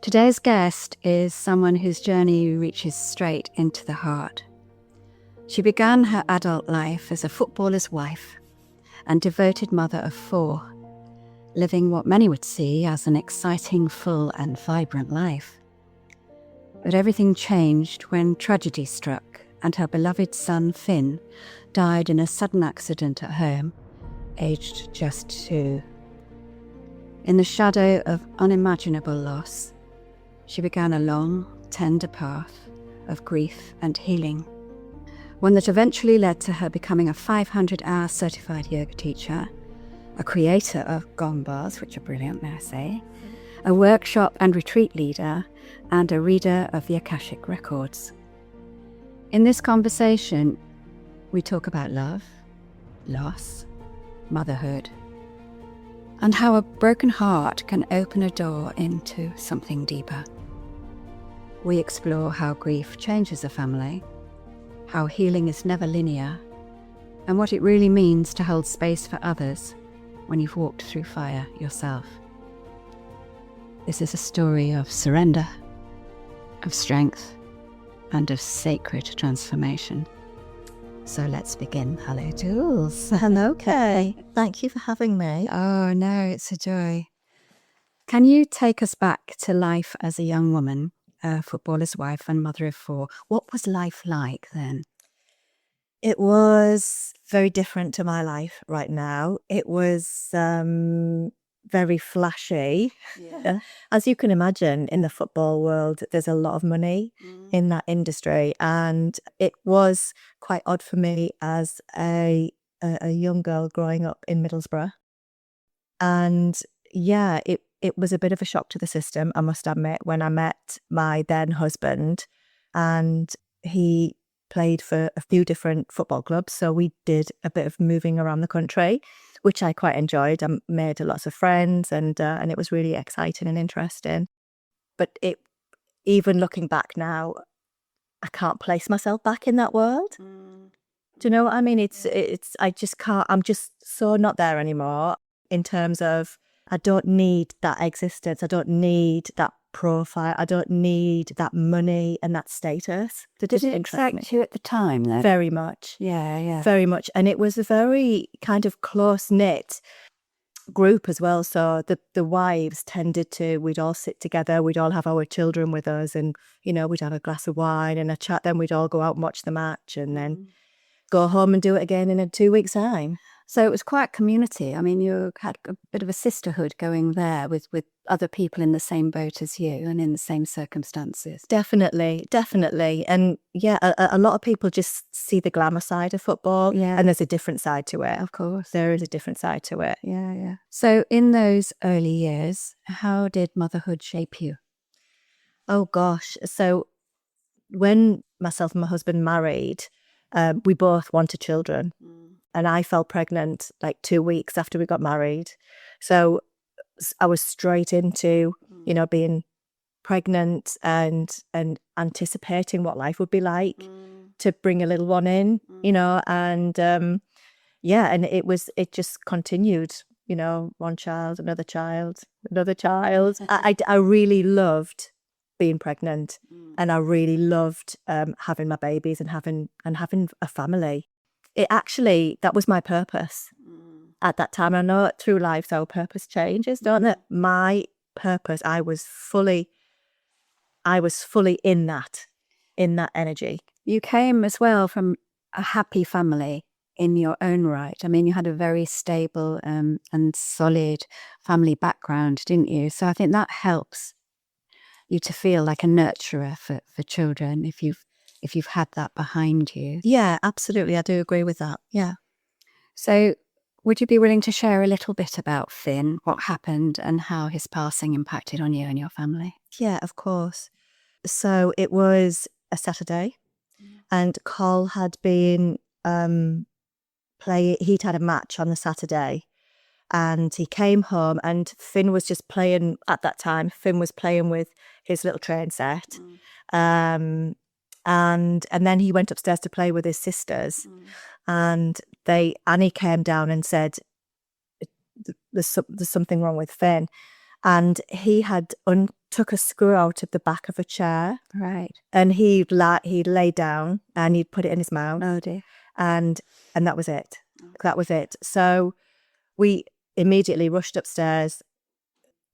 Today's guest is someone whose journey reaches straight into the heart. She began her adult life as a footballer's wife and devoted mother of 4, living what many would see as an exciting, full and vibrant life. But everything changed when tragedy struck and her beloved son Finn died in a sudden accident at home, aged just 2. In the shadow of unimaginable loss, she began a long, tender path of grief and healing, one that eventually led to her becoming a 500-hour certified yoga teacher, a creator of Gong bars, which are brilliant, may I say, a workshop and retreat leader, and a reader of the Akashic Records. In this conversation, we talk about love, loss, motherhood, and how a broken heart can open a door into something deeper. We explore how grief changes a family, how healing is never linear, and what it really means to hold space for others when you've walked through fire yourself. This is a story of surrender, of strength, and of sacred transformation. So let's begin. Hello, Jules. Okay. Thank you for having me. Oh, no, it's a joy. Can you take us back to life as a young woman, a footballer's wife and mother of 4? What was life like then? It was very different to my life right now. It was very flashy. Yeah. As you can imagine, in the football world, there's a lot of money in that industry. And it was quite odd for me as a young girl growing up in Middlesbrough. And yeah, it was a bit of a shock to the system, I must admit, when I met my then husband, and he played for a few different football clubs. So we did a bit of moving around the country, which I quite enjoyed. I made lots of friends, and it was really exciting and interesting. But even looking back now, I can't place myself back in that world. Do you know what I mean? I just can't, I'm just so not there anymore in terms of, I don't need that existence. I don't need that profile. I don't need that money and that status. Did it affect you at the time then? Very much. Yeah. Very much. And it was a very kind of close-knit group as well. So the wives tended to, we'd all sit together, we'd all have our children with us, and, you know, we'd have a glass of wine and a chat, then we'd all go out and watch the match and then go home and do it again in a 2 weeks' time. So it was quite community. I mean, you had a bit of a sisterhood going there with other people in the same boat as you and in the same circumstances. Definitely. And yeah, a lot of people just see the glamour side of football, and there's a different side to it. Of course. There is a different side to it. Yeah. So in those early years, how did motherhood shape you? Oh gosh. So when myself and my husband married, we both wanted children. And I fell pregnant like 2 weeks after we got married. So I was straight into, you know, being pregnant and anticipating what life would be like to bring a little one in, you know, and and it just continued, you know, one child, another child. I really loved being pregnant, and I really loved having my babies and having a family. That was my purpose at that time. I know through life our purpose changes, don't it? My purpose, I was fully in that energy. You came as well from a happy family in your own right. I mean, you had a very stable and solid family background, didn't you? So I think that helps you to feel like a nurturer for children if you've had that behind you. Yeah, absolutely. I do agree with that. Yeah. So would you be willing to share a little bit about Finn, what happened and how his passing impacted on you and your family? Yeah, of course. So it was a Saturday, and Cole had been he'd had a match on the Saturday, and he came home, and Finn was just playing at that time. Finn was playing with his little train set. And then he went upstairs to play with his sisters, and Annie came down and said, there's something wrong with Finn. And he had took a screw out of the back of a chair. Right. And he'd lay down and he'd put it in his mouth. Oh dear. And that was it. That was it. So we immediately rushed upstairs,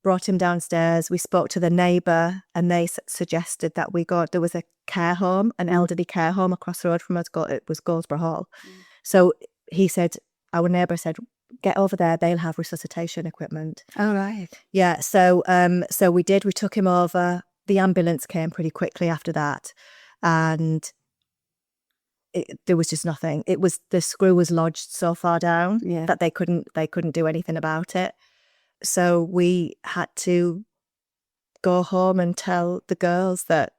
brought him downstairs. We spoke to the neighbour and they suggested that there was a care home, an elderly care home across the road from us. It was Goldsborough Hall. So our neighbour said, get over there, they'll have resuscitation equipment. Oh, right. Yeah, so we did. We took him over. The ambulance came pretty quickly after that, and there was just nothing. The screw was lodged so far down that they couldn't do anything about it. So we had to go home and tell the girls that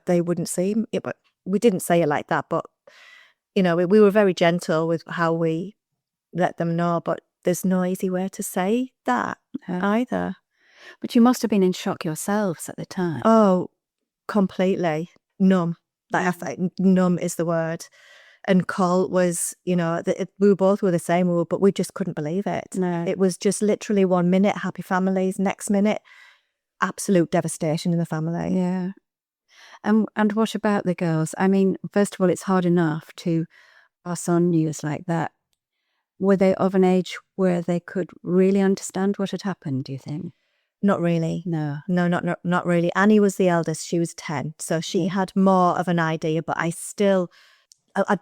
they wouldn't see it. But we didn't say it like that, but we were very gentle with how we let them know. But there's no easy way to say that either. But you must have been in shock yourselves at the time. Oh, completely numb. I think numb is the word. And Cole was, we both were the same, but we just couldn't believe it. No. It was just literally 1 minute, happy families, next minute, absolute devastation in the family. Yeah. And what about the girls? I mean, first of all, it's hard enough to pass on news like that. Were they of an age where they could really understand what had happened, do you think? Not really. No, not really. Annie was the eldest. She was 10. So she had more of an idea, but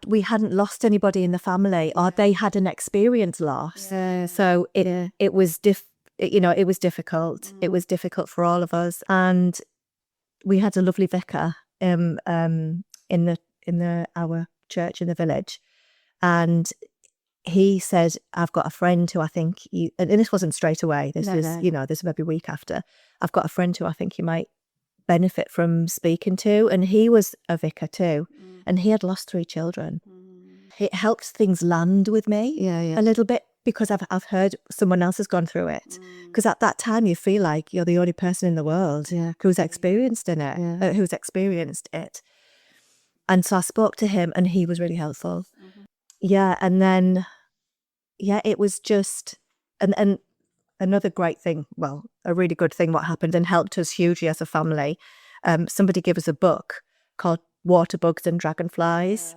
we hadn't lost anybody in the family, or they had an experience loss. Yeah. So it was it was difficult. It was difficult for all of us. And we had a lovely vicar in our church in the village. And he said, I've got a friend who I think and this wasn't straight away. This was maybe a week after. I've got a friend who I think you might benefit from speaking to. And he was a vicar too. And he had lost 3 children. It helped things land with me a little bit, because I've heard someone else has gone through it. Because at that time you feel like you're the only person in the world who's experienced who's experienced it. And so I spoke to him and he was really helpful. Yeah, and then, it was just, and another great thing, well, a really good thing what happened and helped us hugely as a family, somebody gave us a book called Water Bugs and Dragonflies,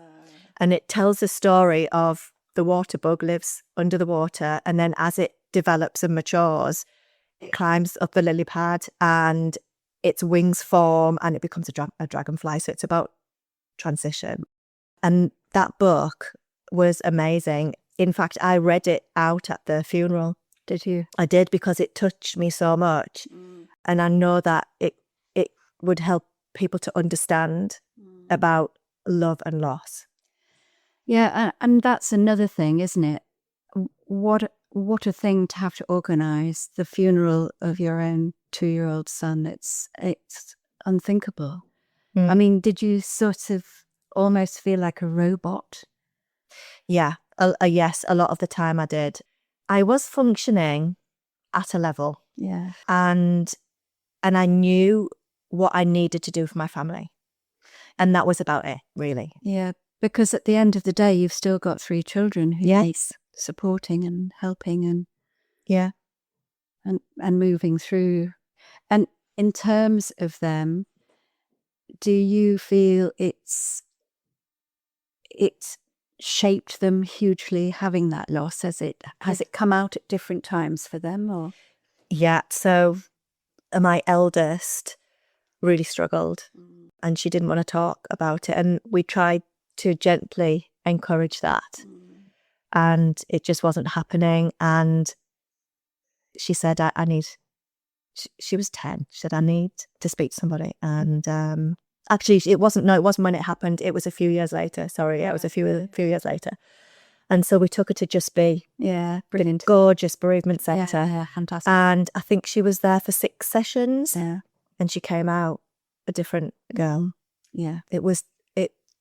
and it tells the story of the water bug lives under the water, and then as it develops and matures, it climbs up the lily pad and its wings form and it becomes a dragonfly. So it's about transition. And that book was amazing. In fact, I read it out at the funeral. Did you? I did, because it touched me so much. And I know that it would help people to understand about love and loss. Yeah, and that's another thing, isn't it? What a thing to have to organise the funeral of your own 2-year-old son. It's unthinkable. I mean, did you sort of almost feel like a robot? Yeah, yes, a lot of the time I did. I was functioning at a level. Yeah. And I knew what I needed to do for my family. And that was about it, really. Yeah, because at the end of the day, you've still got 3 children who need supporting and helping and and moving through. And in terms of them, do you feel it shaped them hugely, having that loss? Has it come out at different times for them, or? Yeah, so my eldest really struggled and she didn't want to talk about it, and we tried to gently encourage that, and it just wasn't happening. And she said, she was 10. She said, I need to speak to somebody. And actually, it wasn't when it happened. It was a few years later. Sorry, it was a few years later. And so we took her to Just Be. Yeah, brilliant. Gorgeous bereavement centre. Yeah, fantastic. And I think she was there for 6 sessions. Yeah. And she came out a different girl. Yeah.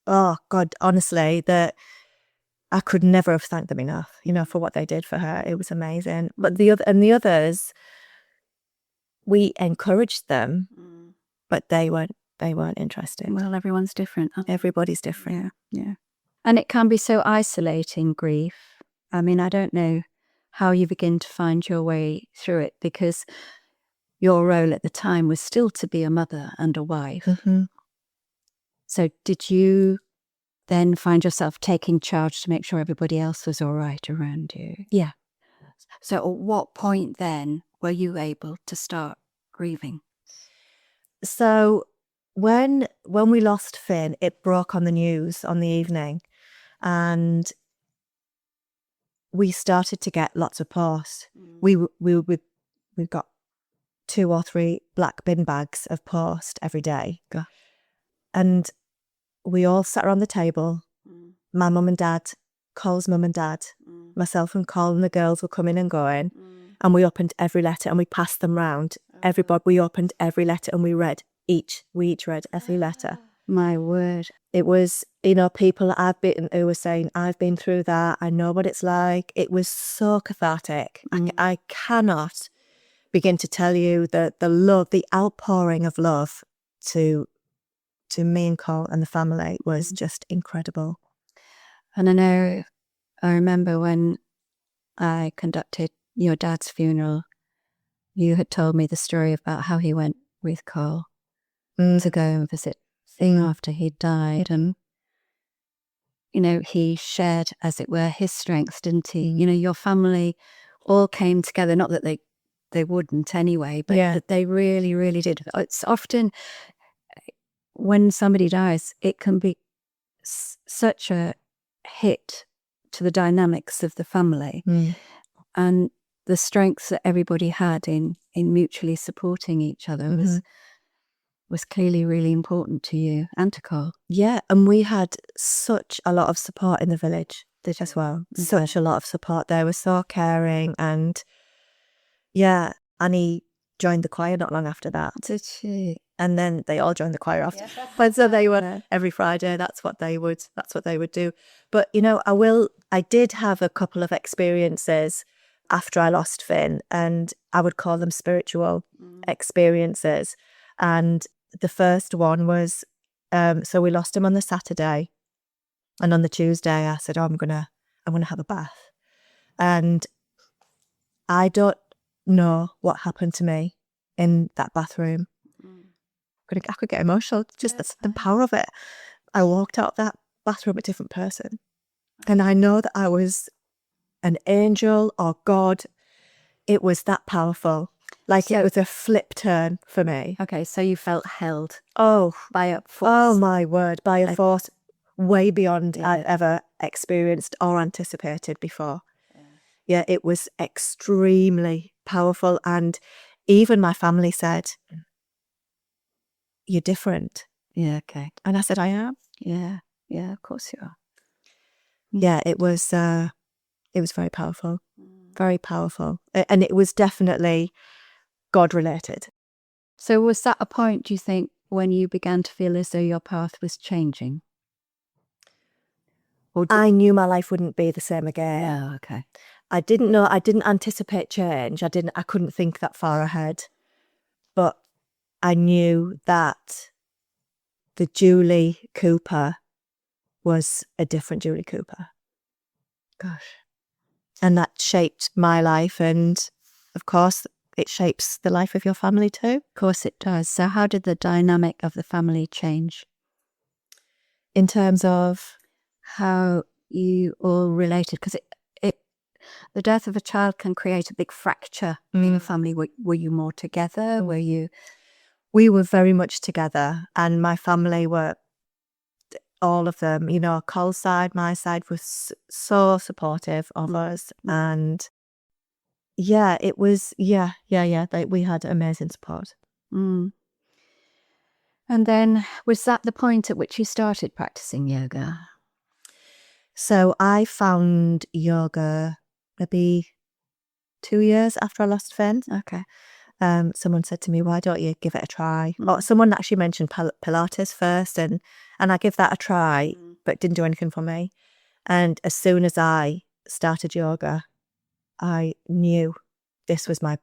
Oh God, honestly, that I could never have thanked them enough, for what they did for her. It was amazing. But the others, we encouraged them, but they weren't interested. Well, everyone's different. Everybody's different. Yeah. And it can be so isolating, grief. I mean, I don't know how you begin to find your way through it, because your role at the time was still to be a mother and a wife. So did you then find yourself taking charge to make sure everybody else was all right around you? Yeah. So at what point then were you able to start grieving? So when we lost Finn, it broke on the news on the evening, and we started to get lots of post. We've got 2 or 3 black bin bags of post every day. Gosh. And we all sat around the table. My mum and dad, Cole's mum and dad, myself and Cole and the girls were coming and going. And we opened every letter and we passed them round. Everybody, we opened every letter and we each read every letter. My word. It was, people who were saying, I've been through that, I know what it's like. It was so cathartic. I cannot begin to tell you the love, the outpouring of love to me and Cole and the family was just incredible. And I remember when I conducted your dad's funeral, you had told me the story about how he went with Cole to go and visit Thing after he died. And, he shared, as it were, his strengths, didn't he? Your family all came together, not that they wouldn't anyway, but that they really, really did. It's often when somebody dies, it can be such a hit to the dynamics of the family and the strengths that everybody had in mutually supporting each other was clearly really important to you and to Cole. Yeah, and we had such a lot of support in the village as well. Such a lot of support. They were so caring, and Annie joined the choir not long after that. Did she? And then they all joined the choir after. But so they were every Friday. That's what they would do. But I did have a couple of experiences after I lost Finn, and I would call them spiritual experiences. And the first one was, so we lost him on the Saturday, and on the Tuesday I said, I'm gonna have a bath. And I don't know what happened to me in that bathroom. I could get emotional, just the power of it. I walked out of that bathroom a different person. And I know that I was an angel or God. It was that powerful. It was a flip turn for me. Okay, so you felt held. By a force. Oh my word, by a force way beyond I'd ever experienced or anticipated before. Yeah, it was extremely powerful. And even my family said, you're different. Yeah, okay. And I said, I am. Yeah, of course you are. Yeah, it was very powerful. Very powerful. And it was definitely God related. So was that a point, do you think, when you began to feel as though your path was changing? I knew my life wouldn't be the same again. Yeah, okay. I didn't anticipate change. I couldn't think that far ahead. But I knew that the Julie Cooper was a different Julie Cooper. Gosh. And that shaped my life, and of course it shapes the life of your family too. Of course it does. So how did the dynamic of the family change? In terms of how you all related? Because the death of a child can create a big fracture in a family. Were you more together? Were you? We were very much together, and my family were, all of them, Cole's side, my side, was so supportive of us. And it was, we had amazing support. And then, was that the point at which you started practicing yoga? So I found yoga maybe 2 years after I lost Finn. Okay. Someone said to me, why don't you give it a try? Or someone actually mentioned Pilates first, and I give that a try, but it didn't do anything for me. And as soon as I started yoga, I knew this was I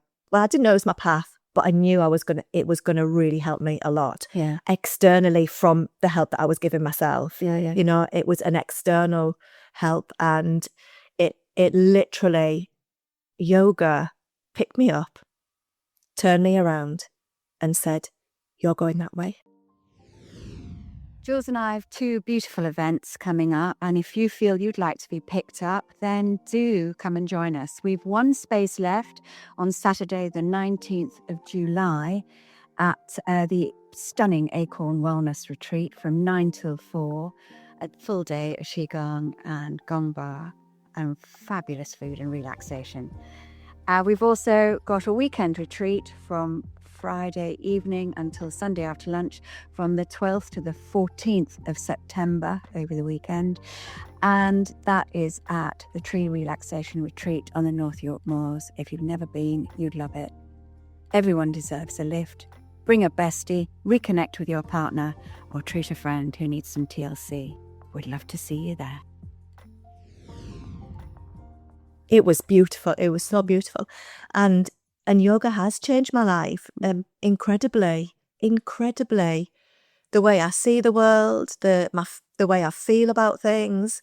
didn't know it was my path, but I knew it was gonna really help me a lot. Yeah. Externally from the help that I was giving myself. Yeah. It was an external help, and it literally, yoga picked me up, turned me around and said, "You're going that way." Jules and I have 2 beautiful events coming up, and if you feel you'd like to be picked up, then do come and join us. We've 1 space left on Saturday, the 19th of July, at the stunning Acorn Wellness Retreat from 9 till 4, a full day of Qigong and Gong Bar, and fabulous food and relaxation. We've also got a weekend retreat from Friday evening until Sunday after lunch from the 12th to the 14th of September over the weekend. And that is at the Tree Relaxation Retreat on the North York Moors. If you've never been, you'd love it. Everyone deserves a lift. Bring a bestie, reconnect with your partner, or treat a friend who needs some TLC. We'd love to see you there. It was beautiful. It was so beautiful. And yoga has changed my life incredibly. The way I see the world, the way I feel about things,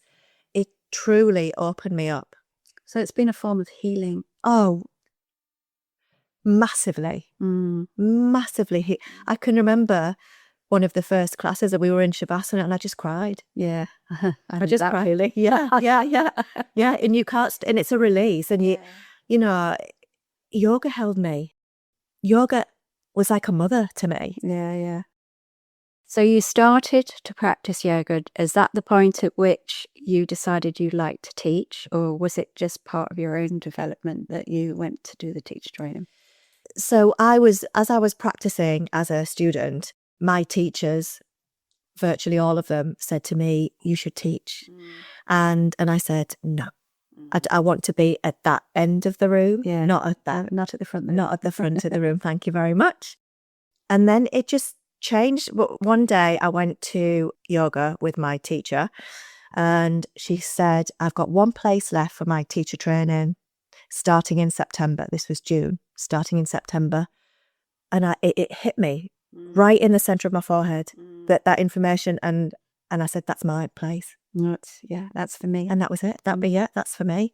it truly opened me up. So it's been a form of healing. Oh, massively. Massively. I can remember one of the first classes that we were in Shavasana and I just cried. Yeah. I just cried. Really? Yeah. Yeah. And you can't, and it's a release. And you know, yoga held me. Yoga was like a mother to me. Yeah. So you started to practice yoga. Is that the point at which you decided you'd like to teach, or was it just part of your own development that you went to do the teacher training? So as I was practicing as a student, my teachers, virtually all of them, said to me, "You should teach." And I said, "No, I want to be at that end of the room, not at the front. Not at the front of the room. Thank you very much." And then it just changed. One day I went to yoga with my teacher and she said, "I've got 1 place left for my teacher training starting in September." This was June, starting in September. And it hit me right in the center of my forehead, that information. And I said, "That's my place." That's for me. And that was it. That's for me.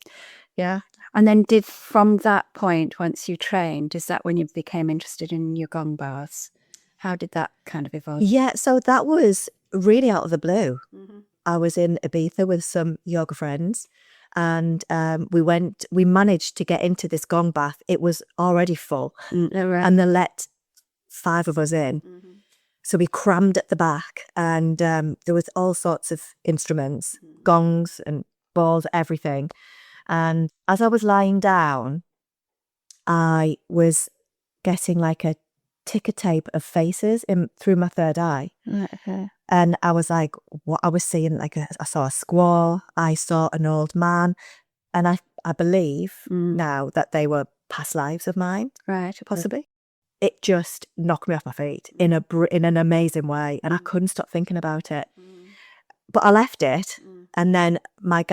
Yeah. And then from that point, once you trained, is that when you became interested in your gong bars? How did that kind of evolve? Yeah, so that was really out of the blue. I was in Ibiza with some yoga friends and we managed to get into this gong bath. It was already full and they let 5 of us in. So we crammed at the back and there was all sorts of instruments, gongs and balls, everything. And as I was lying down, I was getting like a ticker tape of faces through my third eye. And I was like, what I was seeing, like I saw a squaw, I saw an old man, and I believe now that they were past lives of mine. Right, possibly. It just knocked me off my feet in an amazing way, and I couldn't stop thinking about it. But I left it, and then my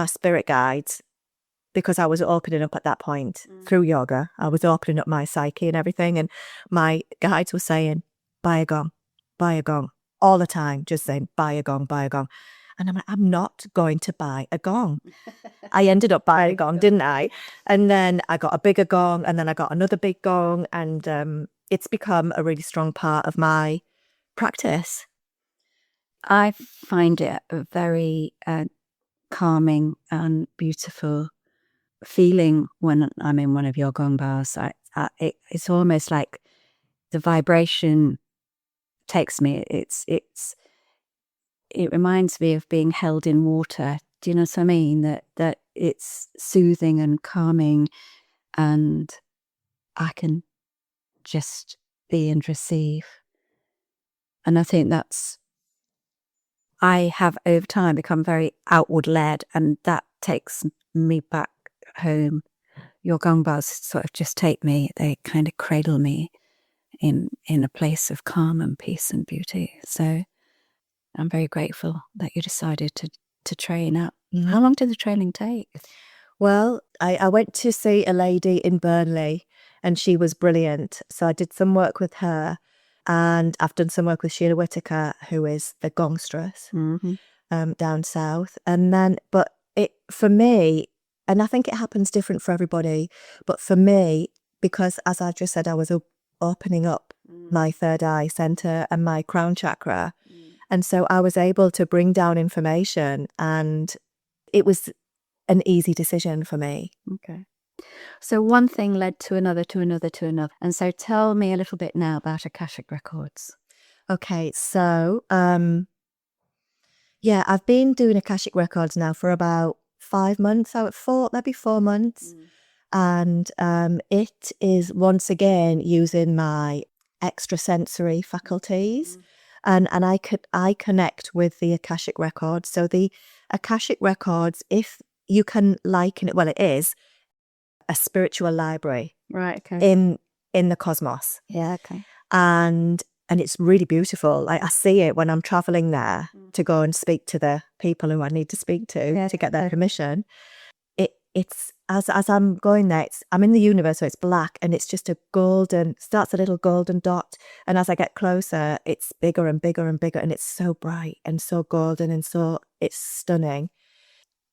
spirit guides, because I was opening up at that point through yoga, I was opening up my psyche and everything, and my guides were saying, buy a gong, all the time, just saying, buy a gong. And I'm like, I'm not going to buy a gong. I ended up buying a gong, didn't I? And then I got a bigger gong, and then I got another big gong, and it's become a really strong part of my practice. I find it a very calming and beautiful feeling when I'm in one of your gong bars. It's almost like the vibration takes me. It reminds me of being held in water. Do you know what I mean? That it's soothing and calming, and I can just be and receive. And I think I have over time become very outward led, and that takes me back home. Your gong bars sort of just take me, they kind of cradle me in a place of calm and peace and beauty. So I'm very grateful that you decided to train up. How long did the training take? Well, I went to see a lady in Burnley and she was brilliant. So I did some work with her, and I've done some work with Sheila Whitaker, who is the gongstress down south. And then, for me, and I think it happens different for everybody, but for me, because, as I just said, I was opening up my third eye center and my crown chakra. And so I was able to bring down information, and it was an easy decision for me. Okay. So one thing led to another, to another, to another. And so tell me a little bit now about Akashic Records. Okay, so yeah, I've been doing Akashic Records now for about 5 months, maybe 4 months. And it is once again using my extrasensory faculties. And I connect with the Akashic Records. So the Akashic Records, if you can liken it, well, it is a spiritual library, Right. Okay. in the cosmos. Yeah. Okay. And it's really beautiful. Like, I see it when I'm traveling there to go and speak to the people who I need to speak to get their permission. It's as I'm going there, I'm in the universe, so it's black, and it's just starts a little golden dot. And as I get closer, it's bigger and bigger and bigger, and it's so bright and so golden, and so it's stunning.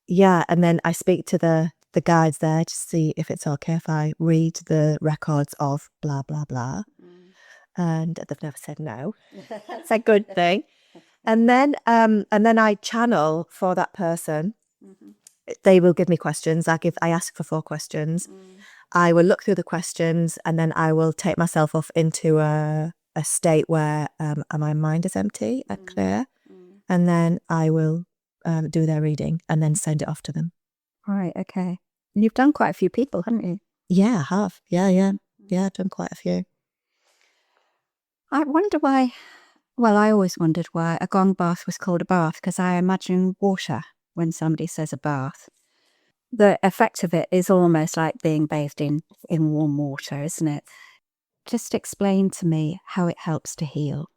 Yeah, and then I speak to the guides there to see if it's okay if I read the records of blah, blah, blah. And they've never said no. It's a good thing. And then I channel for that person. They will give me questions. I ask for 4 questions. I will look through the questions, and then I will take myself off into a state where my mind is empty and clear. And then I will do their reading and then send it off to them. Right. Okay. And you've done quite a few people, haven't you? Yeah, I have. Yeah, I've done quite a few. I wonder why. Well, I always wondered why a gong bath was called a bath, because I imagine water when somebody says a bath. The effect of it is almost like being bathed in warm water, isn't it? Just explain to me how it helps to heal.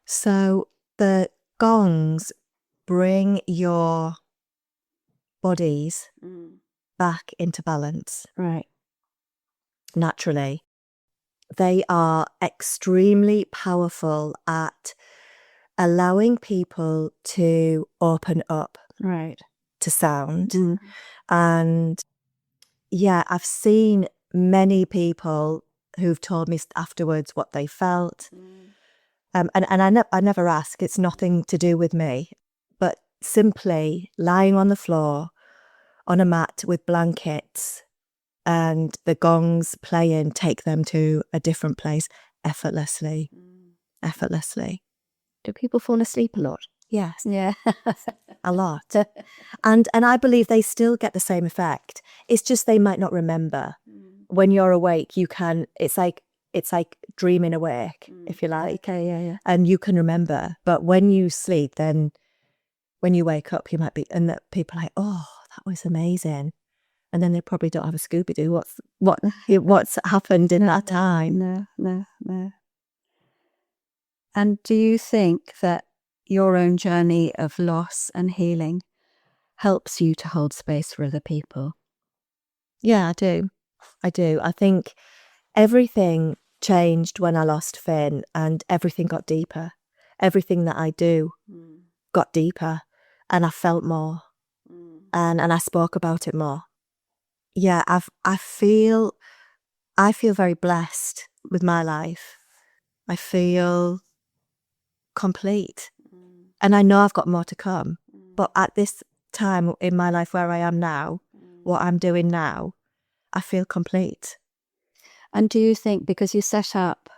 So the gongs bring your bodies back into balance. Right. Naturally. They are extremely powerful at allowing people to open up Right. to sound. And yeah, I've seen many people who've told me afterwards what they felt. And I never ask. It's nothing to do with me. But simply lying on the floor on a mat with blankets and the gongs playing take them to a different place effortlessly. Effortlessly. Do people fall asleep a lot? Yes. Yeah. A lot. And I believe they still get the same effect. It's just they might not remember. When you're awake, it's like dreaming awake, if you like. Okay, yeah. And you can remember. But when you sleep, then when you wake up, you might be, and people are like, oh, that was amazing. And then they probably don't have a Scooby-Doo. What's happened in that time? No. And do you think that your own journey of loss and healing helps you to hold space for other people? Yeah, I do. I think everything changed when I lost Finn, and everything got deeper. Everything that I do got deeper, and I felt more, and I spoke about it more. Yeah, I feel very blessed with my life. I feel complete. And I know I've got more to come. But at this time in my life where I am now, what I'm doing now, I feel complete. And do you think, because you set up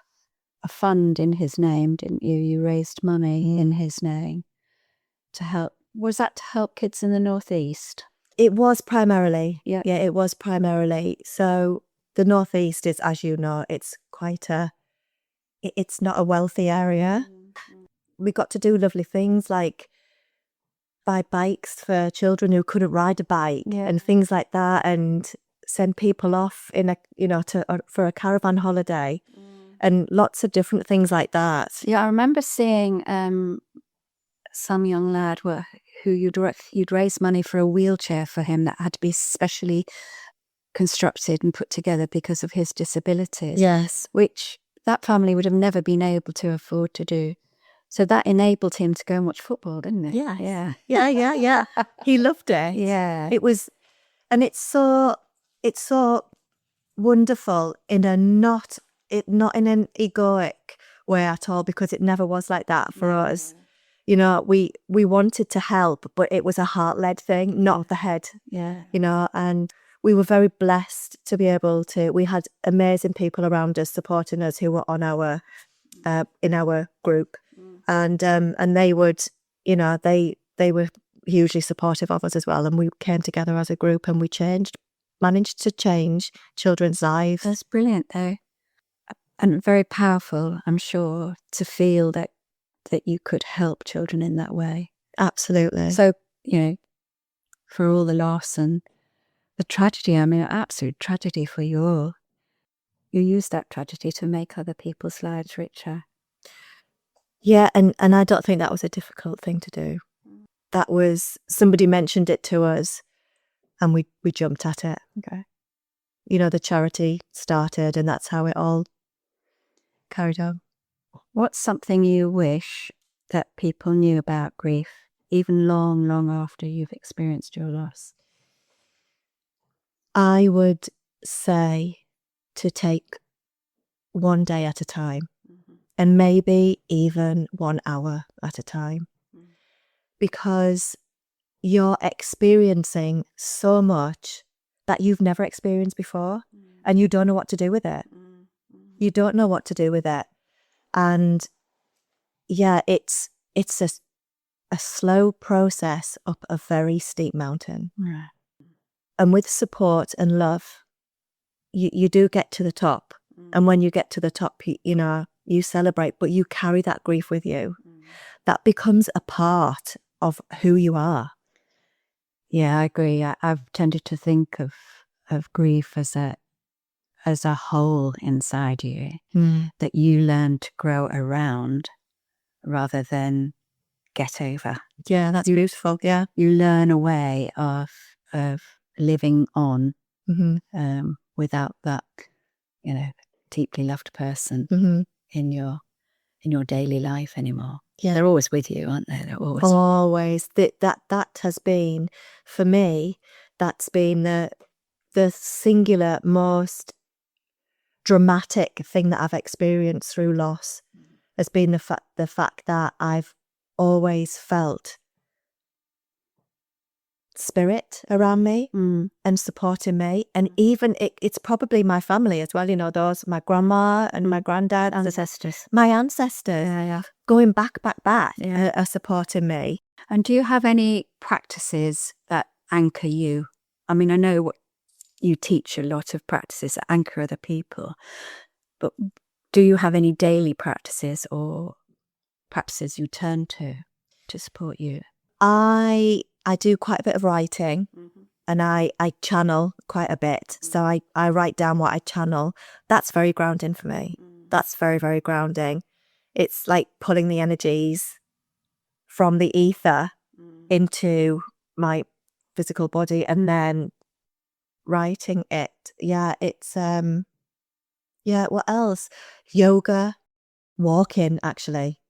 a fund in his name, didn't you? You raised money in his name to help. Was that to help kids in the Northeast? It was primarily. Yeah, it was primarily. So the Northeast is, as you know, it's quite it's not a wealthy area. We got to do lovely things like buy bikes for children who couldn't ride a bike and things like that, and send people off for a caravan holiday and lots of different things like that. Yeah, I remember seeing some young lad who you'd raise money for a wheelchair for him that had to be specially constructed and put together because of his disabilities. Yes. Which that family would have never been able to afford to do. So that enabled him to go and watch football, didn't it? Yeah. Yeah. He loved it. Yeah. It was, and it's so wonderful in a not in an egoic way at all, because it never was like that for us. You know, we wanted to help, but it was a heart-led thing, not the head. Yeah. You know, and we were very blessed to be able to. We had amazing people around us supporting us who were on our in our group, and they would, you know, they were hugely supportive of us as well, and we came together as a group and we managed to change children's lives. That's brilliant, though, and very powerful, I'm sure, to feel that you could help children in that way. Absolutely. So, you know, for all the loss and the tragedy, I mean, absolute tragedy for you all, you use that tragedy to make other people's lives richer. Yeah, and I don't think that was a difficult thing to do. That was, somebody mentioned it to us and we jumped at it. Okay. You know, the charity started and that's how it all carried on. What's something you wish that people knew about grief, even long, long after you've experienced your loss? I would say to take one day at a time, and maybe even 1 hour at a time, because you're experiencing so much that you've never experienced before, and you don't know what to do with it. You don't know what to do with it. And yeah, it's a slow process up a very steep mountain. Right. And with support and love, you do get to the top. And when you get to the top, you know, you celebrate, but you carry that grief with you. That becomes a part of who you are. Yeah, I agree. I've tended to think of grief as a hole inside you that you learn to grow around rather than get over. Yeah, that's beautiful. Yeah. You learn a way of living on without that, you know, deeply loved person in your daily life anymore. Yeah. They're always with you, aren't they? They're always. Always. That has been, for me, that's been the singular most dramatic thing that I've experienced through loss, has been the fact that I've always felt spirit around me and supporting me, and even it's probably my family as well, you know, those, my grandma and my granddad, Ancestors. my ancestors, going back are supporting me. And do you have any practices that anchor you? I mean, I know you teach a lot of practices that anchor other people, but do you have any daily practices or practices you turn to support you? I do quite a bit of writing, and I channel quite a bit. So I write down what I channel. That's very grounding for me. That's very, very grounding. It's like pulling the energies from the ether into my physical body and then writing it. Yeah, it's yeah, what else? Yoga, walking, actually.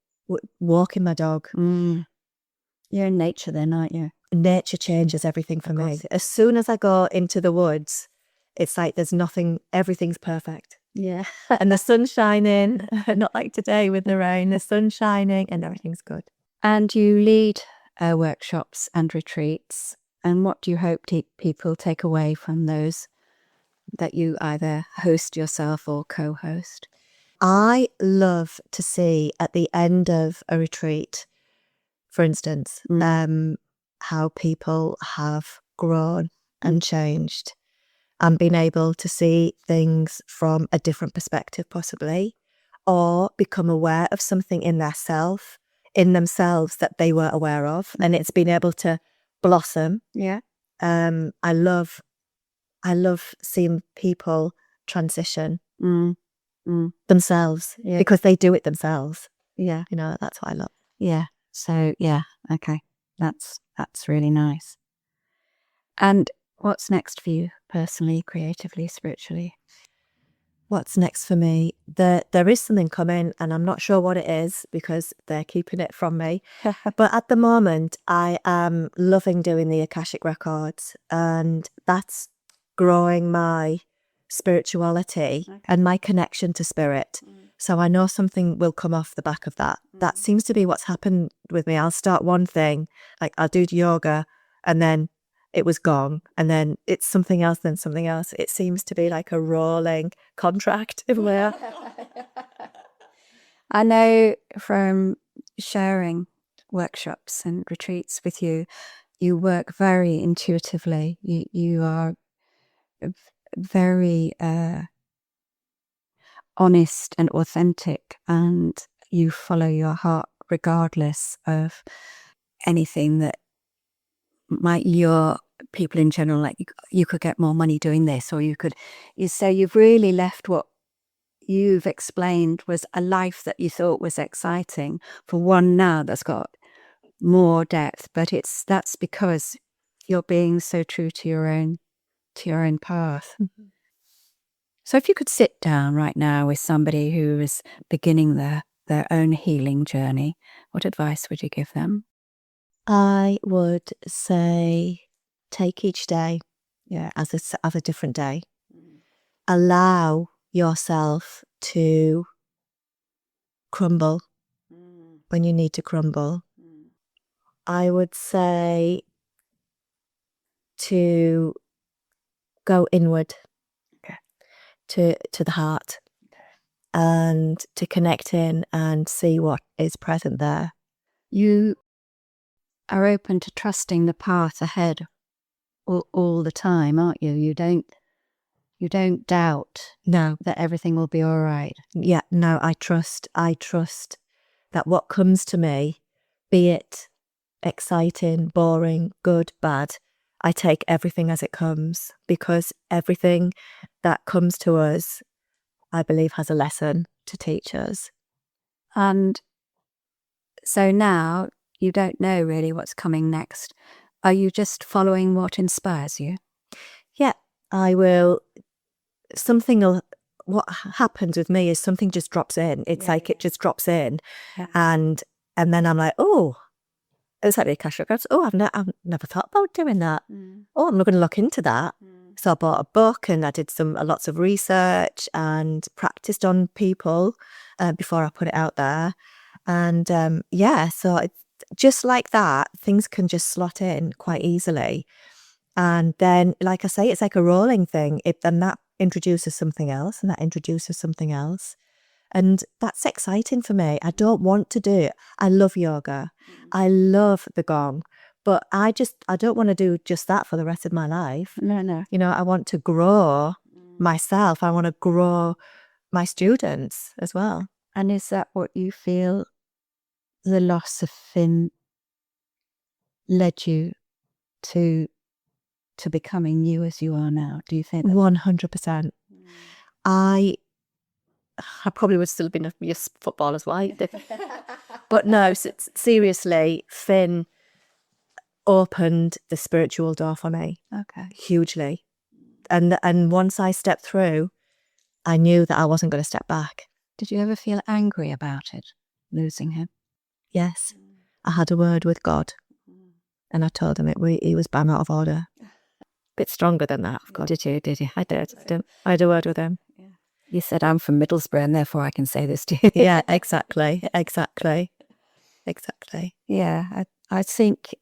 Walking my dog. You're in nature then, aren't you? Nature changes everything for me. As soon as I go into the woods, it's like there's nothing, everything's perfect. Yeah. And the sun's shining, not like today with the rain, the sun's shining and everything's good. And you lead workshops and retreats. And what do you hope people take away from those that you either host yourself or co-host? I love to see at the end of a retreat, for instance, how people have grown and changed and been able to see things from a different perspective possibly, or become aware of something in themselves that they were aware of, and it's been able to blossom. Yeah. I love seeing people transition themselves, because they do it themselves. Yeah. You know, that's what I love. Yeah. So, yeah. Okay. That's really nice. And what's next for you personally, creatively, spiritually? What's next for me? There is something coming, and I'm not sure what it is because they're keeping it from me. But at the moment, I am loving doing the Akashic Records, and that's growing my spirituality and my connection to spirit. So I know something will come off the back of that. That seems to be what's happened with me. I'll start one thing, like I'll do yoga, and then it was Gong, and then it's something else, then something else. It seems to be like a rolling contract everywhere. I know from sharing workshops and retreats with you, you work very intuitively. You are very honest and authentic, and you follow your heart regardless of anything that might lure people in general, like you could get more money doing this, or so you've really left what you've explained was a life that you thought was exciting for one now that's got more depth, but that's because you're being so true to your own path. Mm-hmm. So if you could sit down right now with somebody who is beginning their own healing journey, what advice would you give them? I would say take each day as a different day. Allow yourself to crumble when you need to crumble. I would say to go inward, to the heart, and to connect in and see what is present there. You are open to trusting the path ahead all the time, aren't you? You don't doubt that everything will be all right. Yeah, no, I trust that what comes to me, be it exciting, boring, good, bad, I take everything as it comes, because everything that comes to us, I believe, has a lesson to teach us. And so now you don't know really what's coming next. Are you just following what inspires you? Yeah, I will. What happens with me is something just drops in. It's it just drops in. Yeah. And then I'm like, oh, it's like the Akashic Records. Oh, I've never thought about doing that. Oh, I'm not going to look into that. So I bought a book and I did lots of research and practiced on people before I put it out there. And so it's just like that, things can just slot in quite easily. And then, like I say, it's like a rolling thing. Then that introduces something else, and that introduces something else. And that's exciting for me. I don't want to do it. I love yoga. I love the Gong. But I don't want to do just that for the rest of my life. No. You know, I want to grow myself. I want to grow my students as well. And is that what you feel the loss of Finn led you to becoming you as you are now? Do you think 100%. I probably would still have been a footballer's wife. But no, seriously, Finn opened the spiritual door for me. Okay. Hugely. And once I stepped through, I knew that I wasn't going to step back. Did you ever feel angry about it, losing him? Yes. I had a word with God, and I told him he was bang out of order. Bit stronger than that, of course. Did you? I did. I had a word with him. Yeah. You said, I'm from Middlesbrough and therefore I can say this to you. Yeah, exactly. Yeah, I think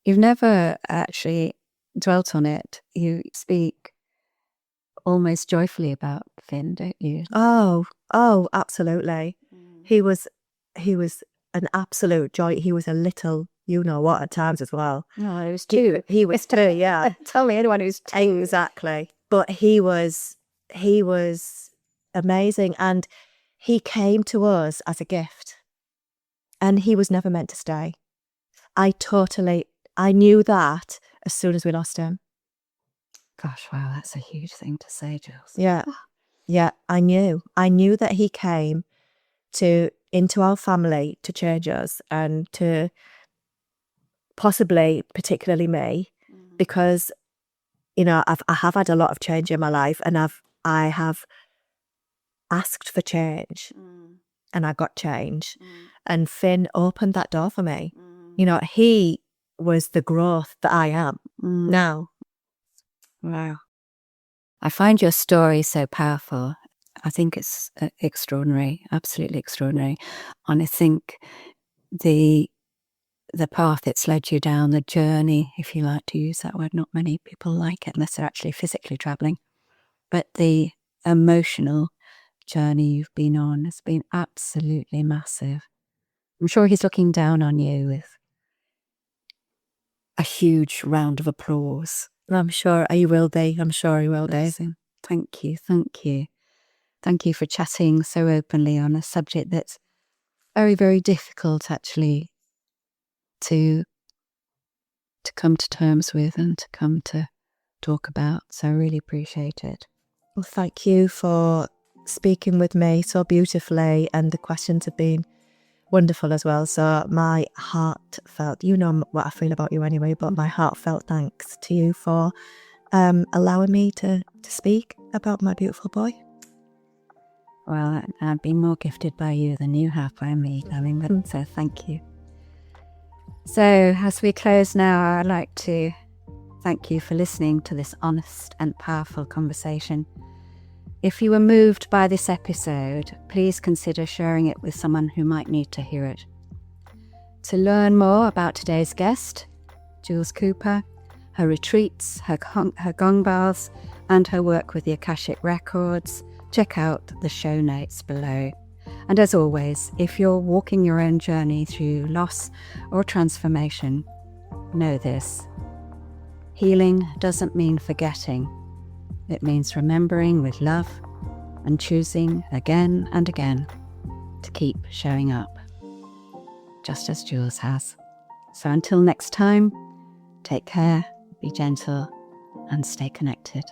you've never actually dwelt on it. You speak almost joyfully about Finn, don't you? Oh, absolutely. He was an absolute joy. He was a little, you know what, at times as well. No, it was two. He was two, yeah. Tell me anyone who's two. Exactly. But he was amazing, and he came to us as a gift, and he was never meant to stay. I knew that as soon as we lost him. Gosh, wow, that's a huge thing to say, Jules. Yeah, I knew that he came into our family to change us, and to possibly particularly me, because you know I have had a lot of change in my life, and I have asked for change, and I got change, and Finn opened that door for me. You know, he was the growth that I am now. Wow. I find your story so powerful. I think it's extraordinary, absolutely extraordinary. And I think the path it's led you down, the journey, if you like to use that word, not many people like it unless they're actually physically traveling, but the emotional journey you've been on has been absolutely massive. I'm sure he's looking down on you with a huge round of applause. I'm sure he will be. I'm sure he will be. Thank you, thank you. Thank you for chatting so openly on a subject that's very, very difficult actually to come to terms with and to come to talk about. So I really appreciate it. Well, thank you for speaking with me so beautifully, and the questions have been wonderful as well. So my heartfelt, you know what I feel about you anyway, but my heartfelt thanks to you for allowing me to speak about my beautiful boy. Well, I've been more gifted by you than you have by me, darling, so thank you. So as we close now, I'd like to thank you for listening to this honest and powerful conversation. If you were moved by this episode, please consider sharing it with someone who might need to hear it. To learn more about today's guest, Jules Cooper, her retreats, her gong baths, and her work with the Akashic Records, check out the show notes below. And as always, if you're walking your own journey through loss or transformation, know this: healing doesn't mean forgetting. It means remembering with love and choosing again and again to keep showing up, just as Jules has. So until next time, take care, be gentle, and stay connected.